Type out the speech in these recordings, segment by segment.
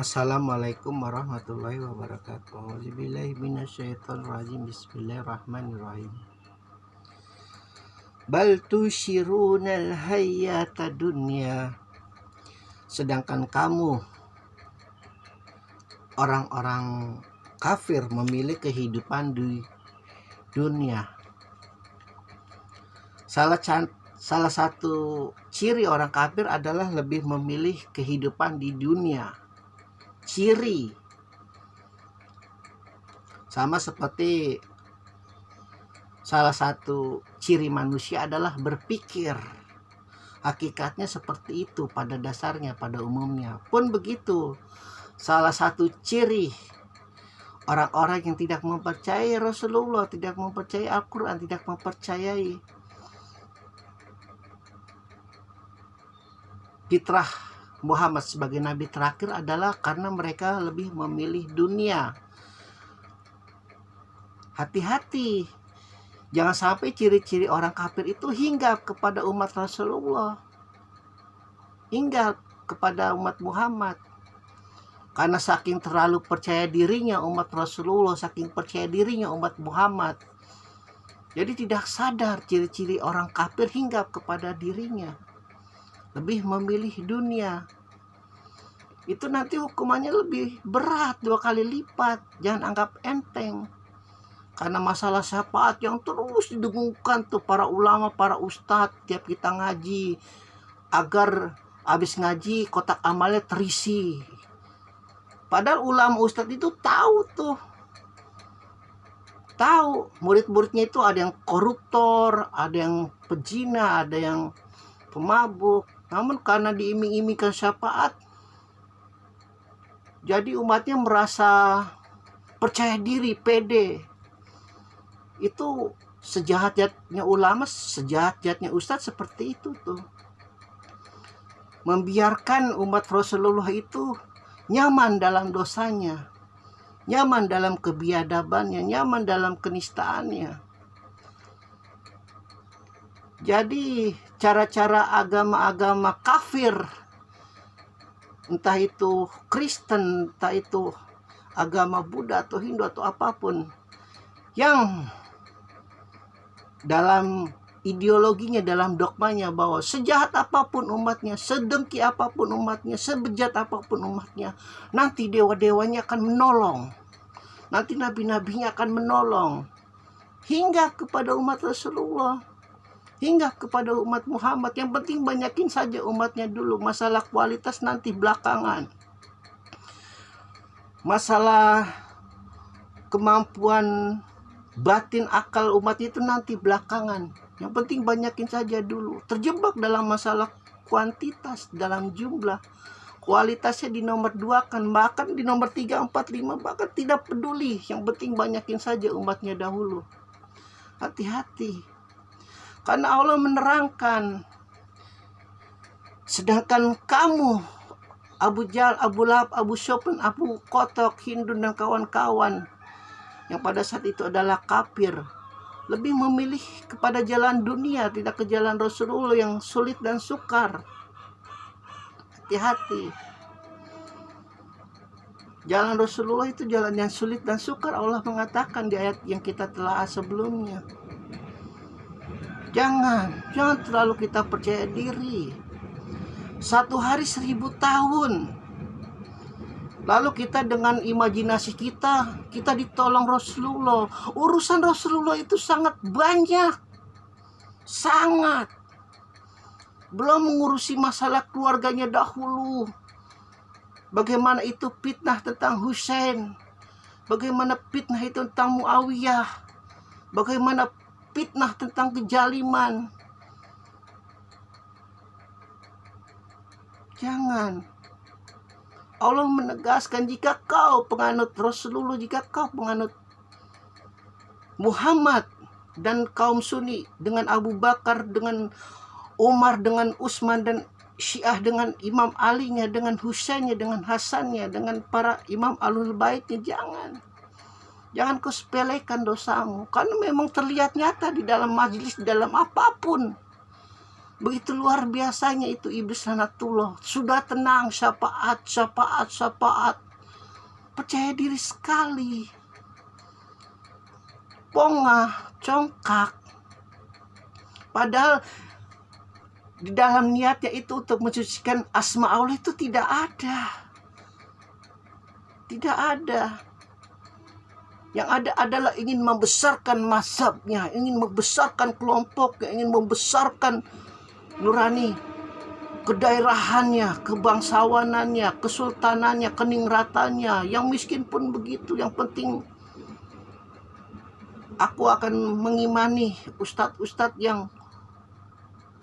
Assalamualaikum warahmatullahi wabarakatuh. Auzubillahi minasyaitonirrajim. Bismillahirrahmanirrahim. Bal tusyirunal hayata dunya. Sedangkan kamu orang-orang kafir memilih kehidupan di dunia. Salah satu ciri orang kafir adalah lebih memilih kehidupan di dunia. Ciri sama seperti salah satu ciri manusia adalah berpikir. Hakikatnya seperti itu pada dasarnya, pada umumnya pun begitu. Salah satu ciri orang-orang yang tidak mempercayai Rasulullah, tidak mempercayai Al-Quran, tidak mempercayai fitrah Muhammad sebagai nabi terakhir adalah karena mereka lebih memilih dunia. Hati-hati, jangan sampai ciri-ciri orang kafir itu hinggap kepada umat Rasulullah, hinggap kepada umat Muhammad. Karena saking terlalu percaya dirinya umat Rasulullah, saking percaya dirinya umat Muhammad, jadi tidak sadar ciri-ciri orang kafir hinggap kepada dirinya, lebih memilih dunia. Itu nanti hukumannya lebih berat, 2 kali lipat. Jangan anggap enteng. Karena masalah syafaat yang terus didengungkan tuh para ulama, para ustadz tiap kita ngaji, agar habis ngaji kotak amalnya terisi. Padahal ulama ustadz itu tahu murid-muridnya itu ada yang koruptor, ada yang pezina, ada yang pemabuk. Namun karena diiming-imingkan syafaat, jadi umatnya merasa percaya diri, pede. Itu sejahat-jahatnya ulama, sejahat-jahatnya ustadz seperti itu tuh. Membiarkan umat Rasulullah itu nyaman dalam dosanya, nyaman dalam kebiadabannya, nyaman dalam kenistaannya. Jadi cara-cara agama-agama kafir, entah itu Kristen, entah itu agama Buddha atau Hindu atau apapun, yang dalam ideologinya, dalam dogmanya bahwa sejahat apapun umatnya, sedengki apapun umatnya, sebejat apapun umatnya, nanti dewa-dewanya akan menolong, nanti nabi-nabinya akan menolong, hingga kepada umat Rasulullah, hingga kepada umat Muhammad. Yang penting banyakin saja umatnya dulu. Masalah kualitas nanti belakangan. Masalah kemampuan batin akal umat itu nanti belakangan. Yang penting banyakin saja dulu. Terjebak dalam masalah kuantitas, dalam jumlah. Kualitasnya di nomor 2 kan, bahkan di nomor 3, 4, 5, bahkan tidak peduli. Yang penting banyakin saja umatnya dahulu. Hati-hati. Karena Allah menerangkan, sedangkan kamu Abu Jahal, Abu Lahab, Abu Sufyan, Abu Qatok, Hindun dan kawan-kawan yang pada saat itu adalah kafir, lebih memilih kepada jalan dunia, tidak ke jalan Rasulullah yang sulit dan sukar. Hati-hati. Jalan Rasulullah itu jalan yang sulit dan sukar. Allah mengatakan di ayat yang kita telah sebelumnya. Jangan terlalu kita percaya diri. 1 hari 1000 tahun. Lalu kita dengan imajinasi kita ditolong Rasulullah. Urusan Rasulullah itu sangat banyak. Sangat. Belum mengurusi masalah keluarganya dahulu. Bagaimana itu fitnah tentang Husain. Bagaimana fitnah itu tentang Muawiyah. Bagaimana fitnah tentang kejaliman. Jangan. Allah menegaskan, jika kau penganut Rasulullah, jika kau penganut Muhammad dan kaum Sunni dengan Abu Bakar, dengan Umar, dengan Utsman, dan Syiah dengan Imam Alinya, dengan Husainnya, dengan Hasannya, dengan para Imam Ahlul Baitnya, Jangan kau sepelekan dosamu. Karena memang terlihat nyata di dalam majelis, di dalam apapun. Begitu luar biasanya itu iblis lanatullah. Sudah tenang, syafaat. Percaya diri sekali. Pongah, congkak. Padahal di dalam niatnya itu untuk mensucikan asma Allah itu tidak ada. Tidak ada. Yang ada adalah ingin membesarkan mazhabnya, ingin membesarkan kelompoknya, ingin membesarkan nurani kedaerahannya, kebangsawanannya, kesultanannya, keningratannya. Yang miskin pun begitu. Yang penting aku akan mengimani ustadz-ustadz yang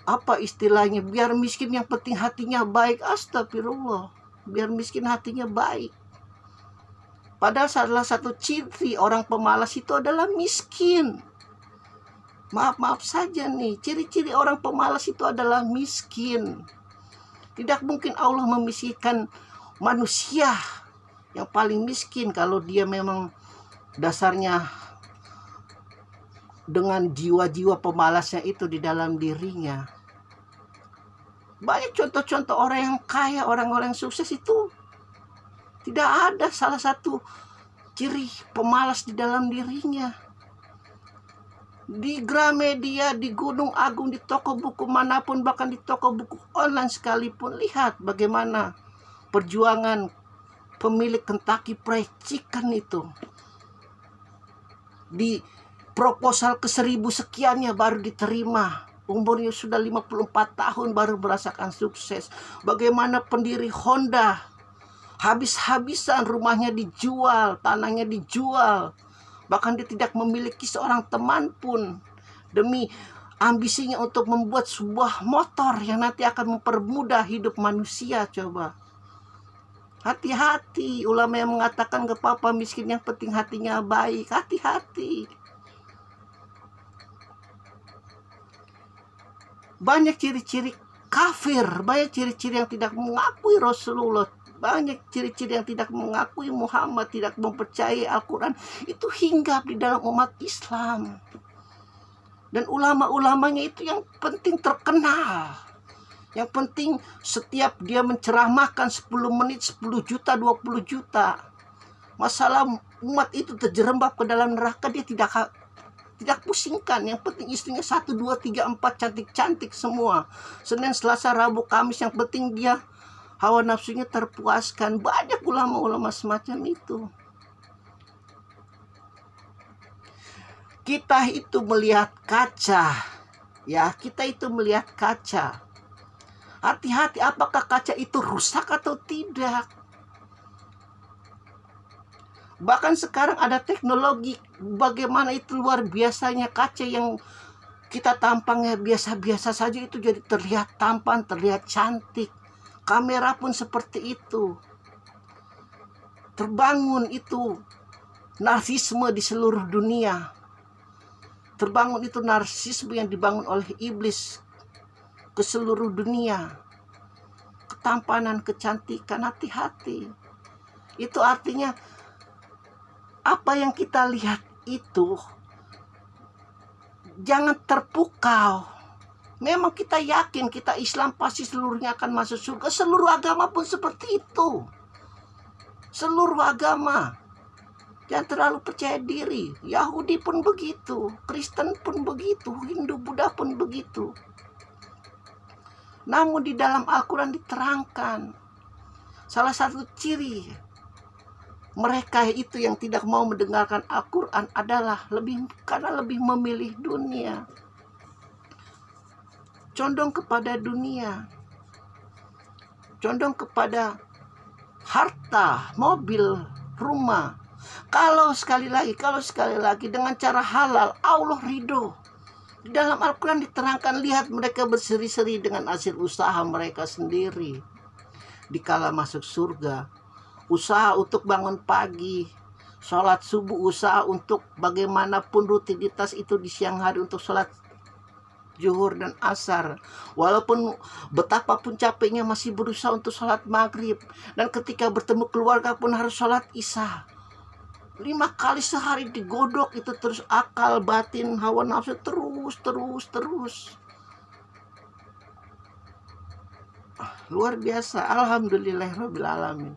apa istilahnya, biar miskin yang penting hatinya baik. Astagfirullah, biar miskin hatinya baik. Padahal salah satu ciri orang pemalas itu adalah miskin. Maaf saja nih, ciri-ciri orang pemalas itu adalah miskin. Tidak mungkin Allah memiskinkan manusia yang paling miskin kalau dia memang dasarnya dengan jiwa-jiwa pemalasnya itu di dalam dirinya. Banyak contoh-contoh orang yang kaya, orang-orang yang sukses itu tidak ada salah satu ciri pemalas di dalam dirinya. Di Gramedia, di Gunung Agung, di toko buku manapun, bahkan di toko buku online sekalipun, lihat bagaimana perjuangan pemilik Kentucky Fried Chicken itu. Di proposal ke 1000 sekiannya baru diterima. Umurnya sudah 54 tahun baru merasakan sukses. Bagaimana pendiri Honda habis-habisan, rumahnya dijual, tanahnya dijual. Bahkan dia tidak memiliki seorang teman pun demi ambisinya untuk membuat sebuah motor yang nanti akan mempermudah hidup manusia. Coba hati-hati, ulama yang mengatakan gak apa-apa miskin, yang penting hatinya baik. Hati-hati. Banyak ciri-ciri kafir, banyak ciri-ciri yang tidak mengakui Rasulullah, banyak ciri-ciri yang tidak mengakui Muhammad, tidak mempercayai Al-Quran, itu hinggap di dalam umat Islam. Dan ulama-ulamanya itu yang penting terkenal. Yang penting setiap dia menceramahkan 10 menit 10 juta, 20 juta. Masalah umat itu terjerembab ke dalam neraka, dia tidak pusingkan. Yang penting istrinya 1, 2, 3, 4 cantik-cantik semua. Senin, Selasa, Rabu, Kamis, yang penting dia hawa nafsunya terpuaskan. Banyak ulama-ulama semacam itu. Kita itu melihat kaca. Ya, kita itu melihat kaca. Hati-hati, apakah kaca itu rusak atau tidak. Bahkan sekarang ada teknologi bagaimana itu luar biasanya, kaca yang kita tampangnya biasa-biasa saja itu jadi terlihat tampan, terlihat cantik. Kamera pun seperti itu. Terbangun itu narsisme di seluruh dunia. Terbangun itu narsisme yang dibangun oleh iblis ke seluruh dunia. Ketampanan, kecantikan, hati-hati. Itu artinya apa yang kita lihat itu jangan terpukau. Memang kita yakin kita Islam pasti seluruhnya akan masuk surga. Seluruh agama pun seperti itu. Seluruh agama. Jangan terlalu percaya diri. Yahudi pun begitu. Kristen pun begitu. Hindu, Buddha pun begitu. Namun di dalam Al-Quran diterangkan. Salah satu ciri mereka itu yang tidak mau mendengarkan Al-Quran adalah karena lebih memilih dunia. Condong kepada dunia. Condong kepada harta, mobil, rumah. Kalau sekali lagi dengan cara halal, Allah ridho. Di dalam Al-Quran diterangkan, lihat mereka berseri-seri dengan hasil usaha mereka sendiri. Dikala masuk surga, usaha untuk bangun pagi, sholat subuh, usaha untuk bagaimanapun rutinitas itu di siang hari untuk sholat zuhur dan asar. Walaupun betapapun capeknya masih berusaha untuk sholat maghrib. Dan ketika bertemu keluarga pun harus sholat isya. 5 kali sehari digodok itu terus, akal, batin, hawa nafsu terus. luar biasa. Alhamdulillahirabbil alamin.